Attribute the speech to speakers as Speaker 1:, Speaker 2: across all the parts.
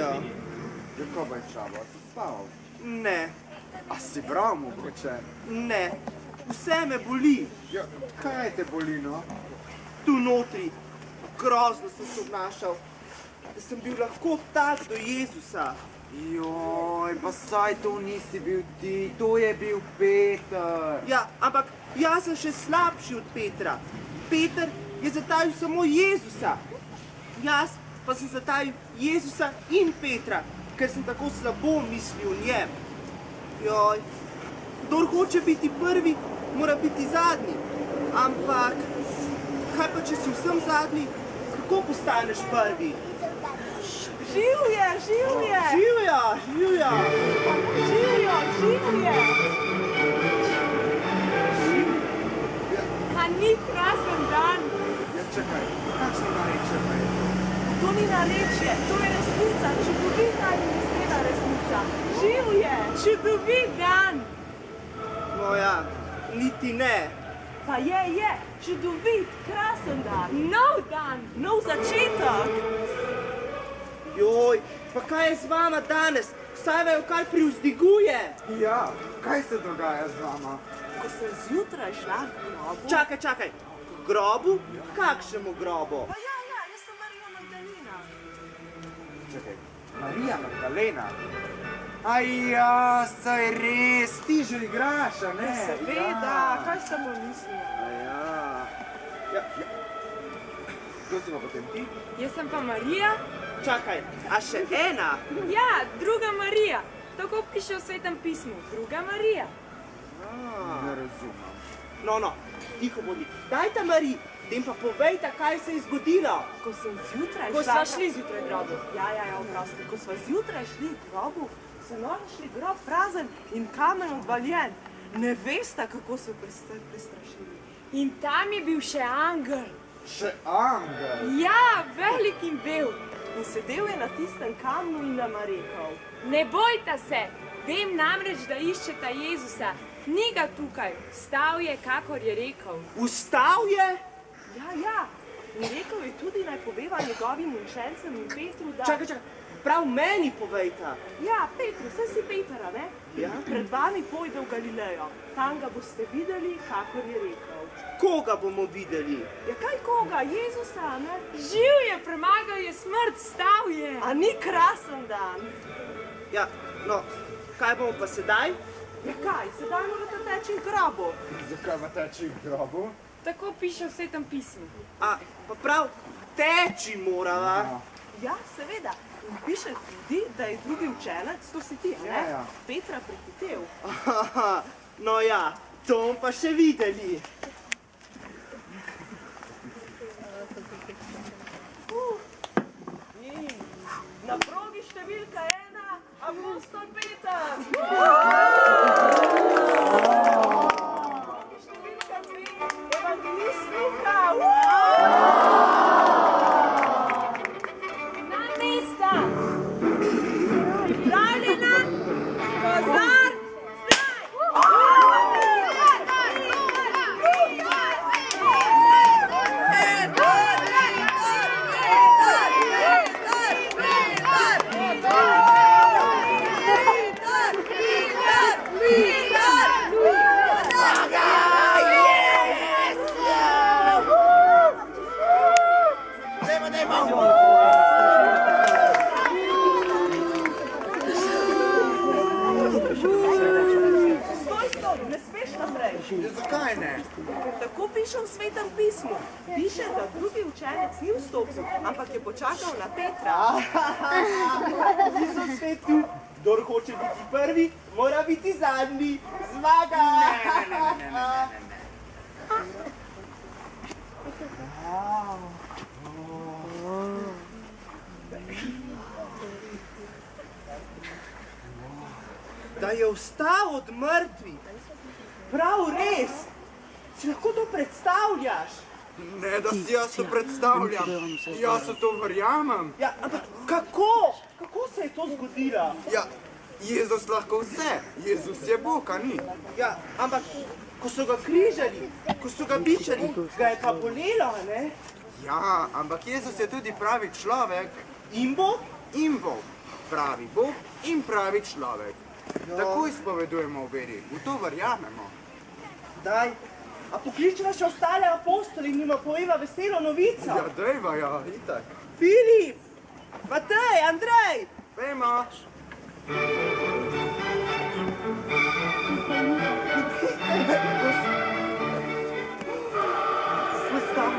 Speaker 1: Ja.
Speaker 2: Kako pa je s tabo? Si spal?
Speaker 1: Ne,
Speaker 2: A si bral mogoče?
Speaker 1: ne. Vse me boli.
Speaker 2: Ja, kaj te boli, no?
Speaker 1: Tu notri. Grozno sem se obnašal. Da sem bil lahko tak do Jezusa.
Speaker 2: Joj, pa saj to nisi bil ti, to je bil Peter.
Speaker 1: Ja, ampak jaz sem še slabši od Petra. Peter je zatajil samo Jezusa. Jaz pa sem zatajil Jezusa in Petra, ker sem tako slabo mislil o njem. Joj, kdor hoče biti prvi, mora biti zadnji. Ampak, kaj pa če si vsem zadnji, kako postaneš prvi?
Speaker 3: Živje, živje!
Speaker 1: Živja, živja!
Speaker 3: Živjo, živje! A ni krasen dan?
Speaker 2: Ja, čakaj, kakšno narečje pa je to?
Speaker 3: To ni narečje, to je resnica, čudovita in vesela resnica. Živje! Čudovit dan!
Speaker 1: No ja, niti ne.
Speaker 3: Pa je, čudovit, krasen dan. Nov dan, nov začetek.
Speaker 1: Joj, pa kaj je z vama danes? Vsaj vaju kar privzdiguje.
Speaker 2: Ja, kaj se dogaja z vama?
Speaker 3: Ko sem zjutraj šla v grobu...
Speaker 1: Čakaj, k grobu? Kakšnemu grobu?
Speaker 3: Pa ja, jaz sem Marija Magdalena.
Speaker 2: Čakaj, Marija Magdalena? Aj ja, saj res, ti že igraš, a ne?
Speaker 3: Seveda, kaj sem pomislila?
Speaker 2: Ja. Kdo si pa potem ti?
Speaker 4: Jaz sem pa Marija.
Speaker 1: Čakaj, a še ena?
Speaker 4: Ja, druga Marija. Tako piše v Svetem pismu. Druga Marija.
Speaker 2: Ne razumem.
Speaker 1: No, tiho bodi. Dajte Mariji, tem pa povejte, kaj se je zgodilo.
Speaker 3: Ko sem zjutraj
Speaker 4: Ko
Speaker 3: šla...
Speaker 4: sva šli zjutraj v grobu.
Speaker 3: Ja, oprosti. Ko sva zjutraj šli v grobu, so našli grob prazen in kamen odvaljen. Ne veste, kako so prestrašili.
Speaker 4: In tam je bil še angel.
Speaker 2: Še angel?
Speaker 4: Ja, velik in bel.
Speaker 3: In sedel je na tistem kamnu in nama rekel:
Speaker 4: Ne bojta se, vem namreč, da iščeta Jezusa. Ni ga tukaj, stal je, kakor je rekel.
Speaker 1: Vstal je?
Speaker 3: Ja. In rekel je tudi, naj poveva njegovim učencem in Petru, da...
Speaker 1: Čakaj, prav meni povejta.
Speaker 3: Ja, Petru, saj si Peter, a ne?
Speaker 1: Ja.
Speaker 3: Pred vami pojde v Galilejo. Tam ga boste videli, kakor je rekel.
Speaker 1: Koga bomo videli?
Speaker 3: Ja, kaj koga? Jezusa, ne?
Speaker 4: Živ je, premagal je smrt, stal je.
Speaker 3: A ni krasen dan?
Speaker 1: Ja, no, kaj bomo pa sedaj?
Speaker 3: Ja, kaj? Sedaj morate teči v grobu.
Speaker 2: Zakaj pa teči v grobu?
Speaker 4: Tako piše v Svetem pismu.
Speaker 1: A, pa prav, teči morala.
Speaker 3: Ja, seveda. In piše tudi, da je drugi učenec, to si ti, ne?
Speaker 2: Ja.
Speaker 3: Petra prehitev.
Speaker 1: No ja, to bomo pa še videli.
Speaker 3: In na progi številka 1, apostol Peter. Progi številka 2, evangelist Luka.
Speaker 4: Na mesta! Pripravljena! Pozor!
Speaker 2: Zakaj ne?
Speaker 3: Tako piše v Svetem pismu. Piše, da drugi učenec ni vstopil, ampak je počakal na Petra.
Speaker 1: Ti so spet tu. Kdor hoče biti prvi, mora biti zadnji. Zmaga!
Speaker 2: Ne.
Speaker 1: Da je vstal od mrtvih. Prav res. Si lahko to predstavljaš?
Speaker 2: Ne, da si jaz to predstavljam. Jaz to verjamem.
Speaker 1: Ja, ampak kako? Kako se je to zgodilo?
Speaker 2: Ja, Jezus lahko vse. Jezus je Bog, a ni?
Speaker 1: Ja, ampak ko so ga križali, ko so ga bičali, ga je pa bolelo, a ne?
Speaker 2: Ja, ampak Jezus je tudi pravi človek.
Speaker 1: In bo?
Speaker 2: In Bog. pravi Bog in pravi človek. Tako izpovedujemo v veri, v to verjamemo.
Speaker 1: Daj, a pokličeva še ostale apostoli in njima poveva veselo novico.
Speaker 2: Ja, dejva, ja, itak.
Speaker 1: Filip, Matej, Andrej.
Speaker 2: Pejmo.
Speaker 1: Gustav.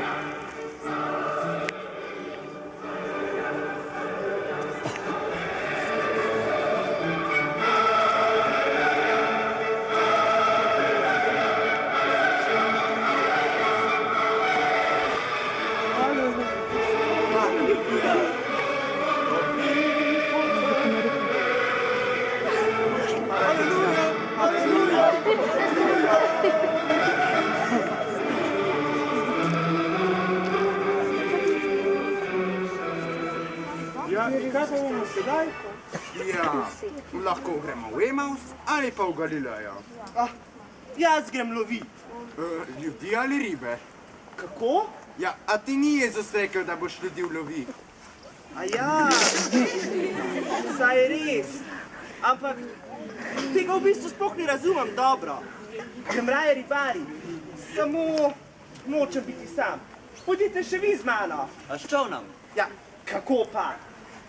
Speaker 2: Ja, kaj pa bomo sedaj? Ja, lahko gremo v Emaus ali pa v Galilejo.
Speaker 1: Ah, jaz grem lovit.
Speaker 2: Ljudi ali ribe?
Speaker 1: Kako?
Speaker 2: Ja, a ti ni Jezus rekel, da boš ljudi ulovil?
Speaker 1: A ja, saj res. Ampak tega v bistvu sploh ne razumem dobro. Grem raje ribari. Samo nočem biti sam. Pojdite še vi z mano.
Speaker 5: A s čovnom?
Speaker 1: Ja, kako pa?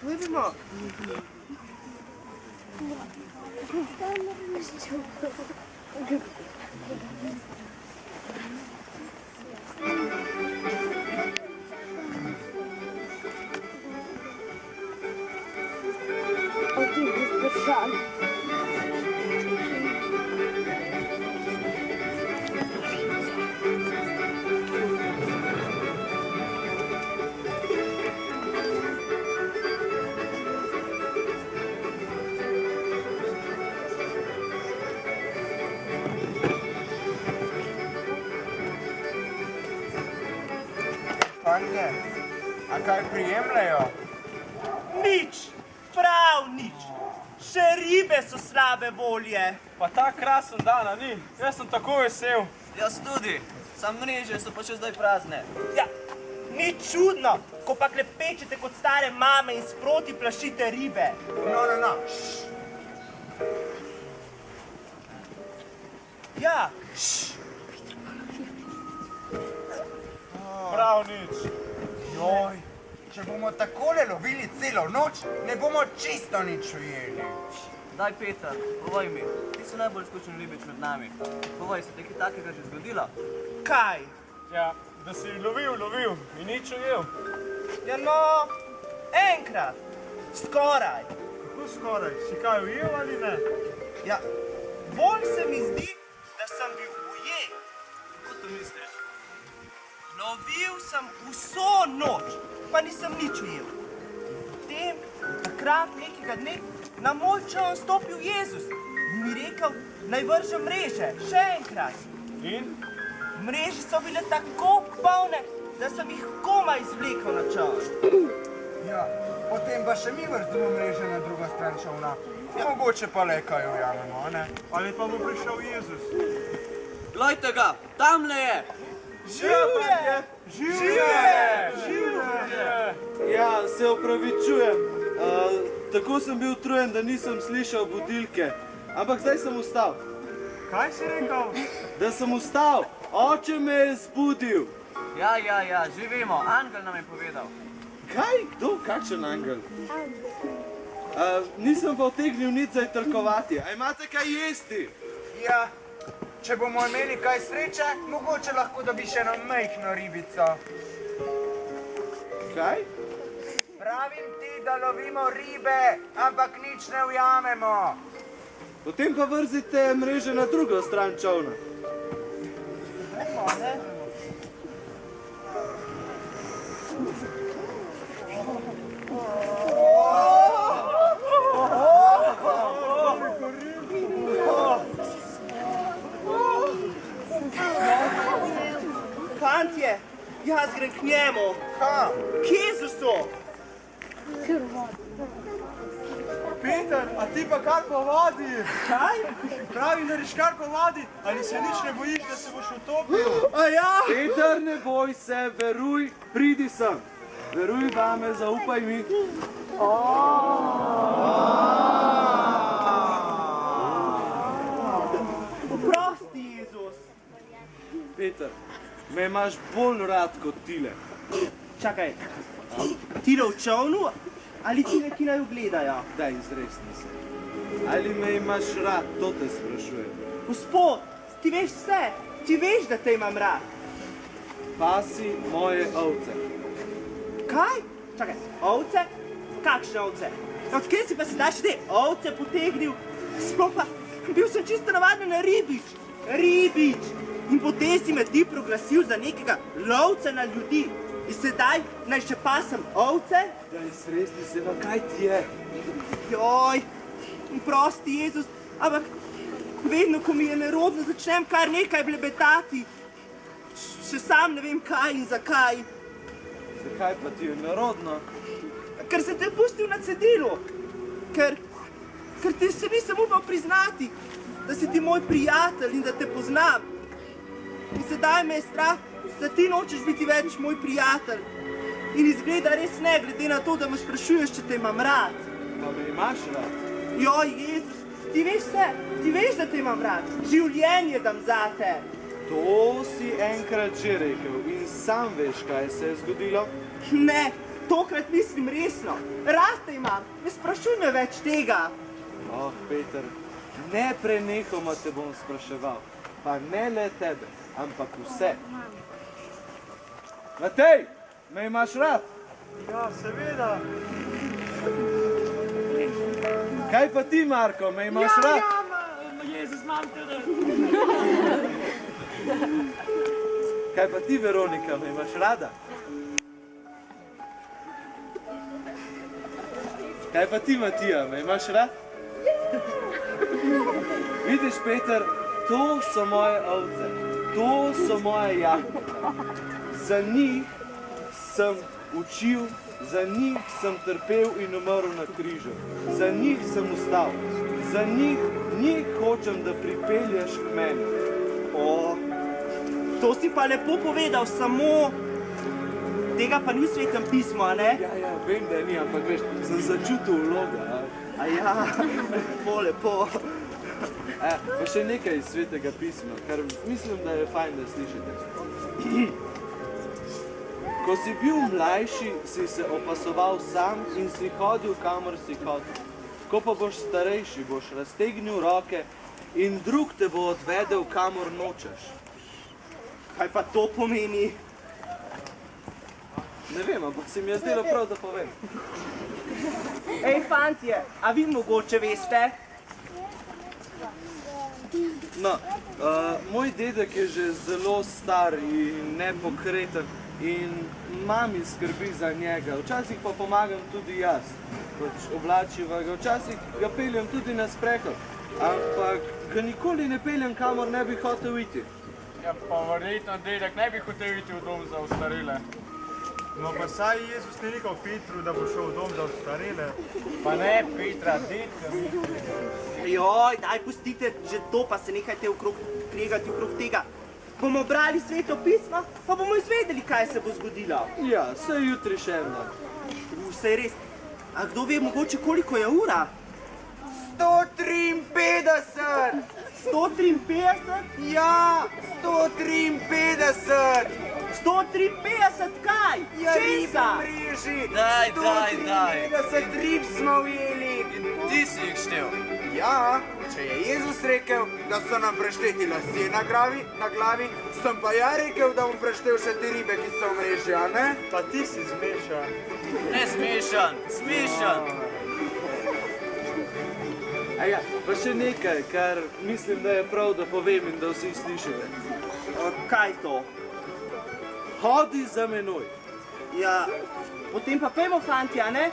Speaker 1: Pojdimo.
Speaker 2: Fantje, a kaj prijemljajo?
Speaker 1: Nič, prav nič. Še ribe so slabe volje.
Speaker 5: Pa ta krasen dan, a ni? Jaz sem tako vesel.
Speaker 6: Jaz tudi, sam mreže so pa še zdaj prazne.
Speaker 1: Ja, ni čudno, ko pa klepečete kot stare mame in sproti plašite ribe.
Speaker 2: No.
Speaker 1: Ja,
Speaker 5: Prav nič.
Speaker 2: Joj, če bomo takole lovili celo noč, ne bomo čisto nič ujeli.
Speaker 6: Daj, Peter, povej mi, ti si najbolj izkušen ribič med nami. Povej, se ti kaj takega že zgodilo?
Speaker 1: kaj?
Speaker 5: Ja, da si lovil in nič ujel.
Speaker 1: Ja no, enkrat, skoraj.
Speaker 5: Kako skoraj? Si kaj ujel ali ne?
Speaker 1: Ja, bolj se mi zdi, da sem bil ujet.
Speaker 6: Kako to misliš?
Speaker 1: Lovil sem vso noč, pa nisem nič ujel. Potem, takrat nekega dne, na moj čoln stopil Jezus in mi rekel, naj vržem mreže, še enkrat.
Speaker 5: In?
Speaker 1: Mreže so bile tako polne, da sem jih komaj izvlekel na čoln.
Speaker 2: Ja, potem pa še mi vrzimo mreže na drugo stran čolna. Mogoče pa le kaj ujamemo, a ne?
Speaker 5: Ali pa bo prišel Jezus?
Speaker 6: Glejte ga, tamle je!
Speaker 1: Živje!
Speaker 7: Ja, se opravičujem. Tako sem bil utrujen, da nisem slišal budilke. Ampak zdaj sem vstal.
Speaker 5: Kaj si rekel?
Speaker 7: Da sem vstal. Oče me je zbudil.
Speaker 6: Ja, živimo, angel nam je povedal.
Speaker 7: Kaj? Kdo? Kakšen angel? Nisem pa utegnil nič zajtrkovati. A imate kaj jesti?
Speaker 2: Ja, če bomo imeli kaj sreče, mogoče lahko dobiš eno majhno ribico.
Speaker 7: Kaj?
Speaker 2: Pravim ti, da lovimo ribe, ampak nič ne ujamemo.
Speaker 7: Potem pa vrzite mreže na drugo stran čolna.
Speaker 1: Fantje, jaz grem k njemu.
Speaker 2: Ha,
Speaker 1: K Jezusu.
Speaker 5: Peter, a ti pa kar po vodi?
Speaker 1: Kaj?
Speaker 5: Pravi, da riš kar po vodi, ali se nič ne bojiš, da se boš utopil?
Speaker 1: A ja?
Speaker 7: Peter, ne boj se, veruj, pridi sem. Veruj vame, zaupaj mi. me imaš bolj rad kot tile.
Speaker 1: Čakaj, tile v čovnu ali tile, ki naj gledajo?
Speaker 7: Daj, izresni se. Ali me imaš rad, to te sprašujem.
Speaker 1: Gospod, ti veš vse, ti veš, da te imam rad.
Speaker 7: Pasi moje ovce.
Speaker 1: Kaj? Čakaj, ovce? Kakšne ovce? Odkje si pa sedaj še te ovce potegnil? Sploh pa, bil sem čisto navaden na ribič. Ribič! In potem si me ti proglasil za nekega lovca na ljudi. In sedaj naj še pasem ovce?
Speaker 7: Daj, izresni se, no kaj ti je?
Speaker 1: Joj, prosti Jezus, ampak vedno, ko mi je nerodno, začnem kar nekaj blebetati. Še sam ne vem kaj in zakaj.
Speaker 7: Zakaj pa ti je nerodno?
Speaker 1: Ker sem te pustil na cedilu. Ker ti se nisem upal priznati, da si ti moj prijatelj in da te poznam. In sedaj me je strah, da ti nočeš biti več moj prijatelj. In izgleda res ne, glede na to, da me sprašuješ, če te imam rad.
Speaker 7: Pa me imaš rad?
Speaker 1: Joj, Jezus, ti veš vse, ti veš, da te imam rad. Življenje dam zate.
Speaker 7: To si enkrat že rekel in sam veš, kaj se je zgodilo?
Speaker 1: Ne, tokrat mislim resno. Rad te imam, ne sprašuj me več tega.
Speaker 7: Oh, Peter, ne prenehoma te bom spraševal. Pa ne le tebe, ampak vse. Matej, me imaš rad?
Speaker 5: Ja, seveda.
Speaker 7: Kaj pa ti, Marko, me imaš rad?
Speaker 3: Jezus, imam tudi.
Speaker 7: Kaj pa ti, Veronika, me imaš rada? Kaj pa ti, Matija, me imaš rad? Vidiš, Peter, to so moje ovce, to so moje jabolka. Za njih sem učil, za njih sem trpel in umrl na križu. Za njih sem ustal, za njih hočem, da pripelješ k meni.
Speaker 1: O, to si pa lepo povedal, samo tega pa ni v Svetem pismu, a ne?
Speaker 7: Ja, vem, da ni, ampak veš, sem začutil vloga.
Speaker 1: A ja, lepo.
Speaker 7: Pa še nekaj iz Svetega pisma, kar mislim, da je fajn, da slišite. Ko si bil mlajši, si se opasoval sam in si hodil, kamor si hodil. Ko pa boš starejši, boš raztegnil roke in drug te bo odvedel, kamor nočeš.
Speaker 1: Kaj pa to pomeni?
Speaker 7: Ne vem, ampak se mi je zdelo prav, da povem.
Speaker 1: Ej, fantje, a vi mogoče veste?
Speaker 7: No, moj dedek je že zelo star in nepokreten in mami skrbi za njega. Včasih pa pomagam tudi jaz, oblačiva ga. Včasih ga peljem tudi na sprehod, ampak ga nikoli ne peljem, kamor ne bi hotel iti.
Speaker 5: Ja, pa verjetno dedek ne bi hotel iti v dom za ostarele. No, pa saj Jezus ni rekel Petru, da bo šel v dom za ostarele. Pa ne, Petra, dedka mi.
Speaker 1: Joj, daj pustite že to, pa se nehajte kregati okrog tega. Bomo brali Sveto pismo, pa bomo izvedeli, kaj se bo zgodilo.
Speaker 7: Ja, saj jutri še en dan.
Speaker 1: Saj res. A kdo ve mogoče, koliko je ura?
Speaker 2: 153!
Speaker 1: 153?
Speaker 2: Ja, 153!
Speaker 1: 153 kaj?
Speaker 2: Ja,
Speaker 1: Česa?
Speaker 2: ribe v mreži!
Speaker 6: Daj.
Speaker 2: 153 rib smo ujeli!
Speaker 6: Ti si jih štel.
Speaker 2: Ja, če je Jezus rekel, da so nam prešteti lasje na glavi, sem pa ja rekel, da bom preštel še te ribe, ki so v mreži, a ne?
Speaker 5: Pa ti si zmešan.
Speaker 6: Ne smešan, smešan.
Speaker 7: Ja, pa še nekaj, kar mislim, da je prav, da povem in da vsi slišite.
Speaker 1: Kaj to?
Speaker 7: Hodi za menoj.
Speaker 1: Ja, potem pa pojmo, fantje, a ne?